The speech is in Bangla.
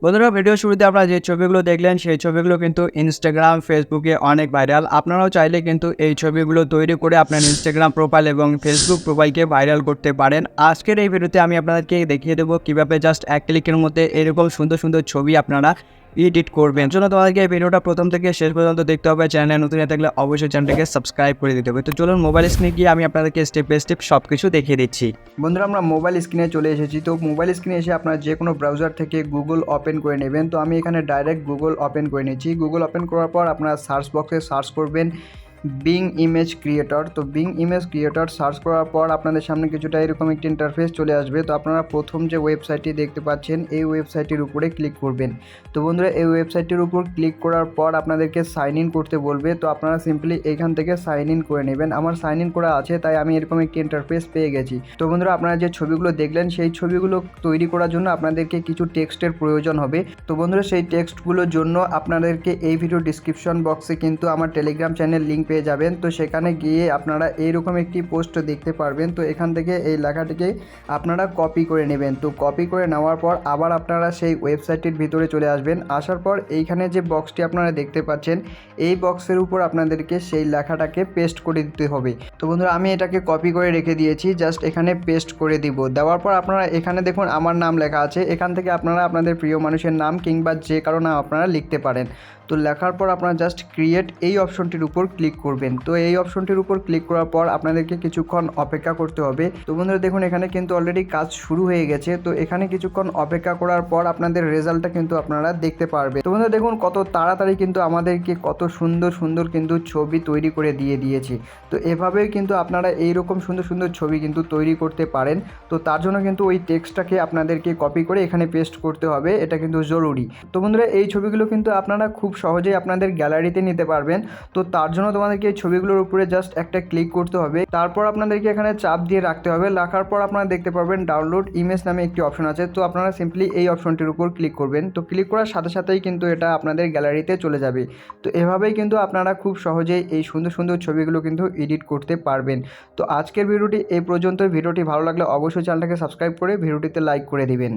বন্ধুরা, ভিডিও শুরুতে আপনারা যে ছবিগুলো দেখলেন সেই ছবিগুলো কিন্তু ইনস্টাগ্রাম, ফেসবুকে অনেক ভাইরাল। আপনারাও চাইলে কিন্তু এই ছবিগুলো তৈরি করে আপনার ইনস্টাগ্রাম প্রোফাইল এবং ফেসবুক প্রোফাইলকে ভাইরাল করতে পারেন। আজকের এই ভিডিওতে আমি আপনাদেরকে দেখিয়ে দেবো কীভাবে জাস্ট এক ক্লিকের মধ্যে এরকম সুন্দর সুন্দর ছবি আপনারা এডিট করবেন। জন্য তোমাদেরকে এই ভিডিওটা প্রথম থেকে শেষ পর্যন্ত দেখতে হবে। চ্যানেলে নতুন হয়ে থাকলে অবশ্যই চ্যানেলটাকে সাবস্ক্রাইব করে দিতে হবে। তো চলুন মোবাইল স্ক্রিনে গিয়ে আমি আপনাদেরকে স্টেপ বাই স্টেপ সব কিছু দেখিয়ে দিচ্ছি। বন্ধুরা, আমরা মোবাইল স্ক্রিনে চলে এসেছি। তো মোবাইল স্ক্রিনে এসে আপনারা যে কোনো ব্রাউজার থেকে গুগল ওপেন করে নেবেন। তো আমি এখানে ডাইরেক্ট গুগল ওপেন করে নিচ্ছি। গুগল ওপেন করার পর আপনারা সার্চ বক্সে সার্চ করবেন বিং ইমেজ ক্রিয়েটর। তো বিং ইমেজ ক্রিয়েটর সার্চ করার পর আপনাদের সামনে কিছুটা এরকম একটি ইন্টারফেস চলে আসবে। তো আপনারা প্রথম যে ওয়েবসাইটটি দেখতে পাচ্ছেন এই ওয়েবসাইটটির উপরে ক্লিক করবেন। তো বন্ধুরা, এই ওয়েবসাইটটির উপর ক্লিক করার পর আপনাদেরকে সাইন ইন করতে বলবে। তো আপনারা সিম্পলি এইখান থেকে সাইন ইন করে নেবেন। আমার সাইন ইন করা আছে, তাই আমি এরকম একটি ইন্টারফেস পেয়ে গেছি। তো বন্ধুরা, আপনারা যে ছবিগুলো দেখলেন সেই ছবিগুলো তৈরি করার জন্য আপনাদেরকে কিছু টেক্সটের প্রয়োজন হবে। তো বন্ধুরা, সেই টেক্সটগুলোর জন্য আপনাদেরকে এই ভিডিও ডিসক্রিপশন বক্সে কিন্তু আমার টেলিগ্রাম চ্যানেল লিঙ্ক পেয়ে যাবেন। তো সেখানে গিয়ে আপনারা এইরকম একটি পোস্ট দেখতে পারবেন। তো এখান থেকে এই লেখাটিকে আপনারা কপি করে নেবেন। তো কপি করে নেওয়ার পর আবার আপনারা সেই ওয়েবসাইটটির ভিতরে চলে আসবেন। আসার পর এইখানে যে বক্সটি আপনারা দেখতে পাচ্ছেন এই বক্সের উপর আপনাদেরকে সেই লেখাটাকে পেস্ট করে দিতে হবে। তো বন্ধুরা, আমি এটাকে কপি করে রেখে দিয়েছি, জাস্ট এখানে পেস্ট করে দিব। দেওয়ার পর আপনারা এখানে দেখুন আমার নাম লেখা আছে। এখান থেকে আপনারা আপনাদের প্রিয় মানুষের নাম কিংবা যে কারো নাম আপনারা লিখতে পারেন। তো লেখার পর আপনারা জাস্ট ক্রিয়েট এই অপশনটির উপর ক্লিক করবেন। তো এই অপশনটির উপর ক্লিক করার পর আপনাদেরকে কিছুক্ষণ অপেক্ষা করতে হবে। তো বন্ধুরা দেখুন, এখানে কিন্তু অলরেডি কাজ শুরু হয়ে গেছে। তো এখানে কিছুক্ষণ অপেক্ষা করার পর আপনাদের রেজাল্টটা কিন্তু আপনারা দেখতে পারবেন। তো বন্ধুরা দেখুন, কত তাড়াতাড়ি কিন্তু আমাদেরকে কত সুন্দর সুন্দর কিন্তু ছবি তৈরি করে দিয়েছে। তো এভাবেই কিন্তু আপনারা এইরকম সুন্দর সুন্দর ছবি কিন্তু তৈরি করতে পারেন। তো তার জন্য কিন্তু ওই টেক্সটটাকে আপনাদেরকে কপি করে এখানে পেস্ট করতে হবে, এটা কিন্তু জরুরি। তো বন্ধুরা, এই ছবিগুলো কিন্তু আপনারা খুব সহজেই আপনাদের গ্যালারিতে নিতে পারবেন। তো তার জন্য তোমাদেরকে এই ছবিগুলোর উপরে জাস্ট একটা ক্লিক করতে হবে। তারপর আপনাদেরকে এখানে চাপ দিয়ে রাখতে হবে। রাখার পর আপনারা দেখতে পারবেন ডাউনলোড ইমেজ নামে একটি অপশন আছে। তো আপনারা সিম্পলি এই অপশনটির উপর ক্লিক করবেন। তো ক্লিক করার সাথে সাথেই কিন্তু এটা আপনাদের গ্যালারিতে চলে যাবে। তো এভাবেই কিন্তু আপনারা খুব সহজেই এই সুন্দর সুন্দর ছবিগুলো কিন্তু এডিট করতে পারবেন। তো আজকের ভিডিওটি এই পর্যন্ত। ভিডিওটি ভালো লাগলে অবশ্যই চ্যানেলটাকে সাবস্ক্রাইব করে ভিডিওটিতে লাইক করে দিবেন।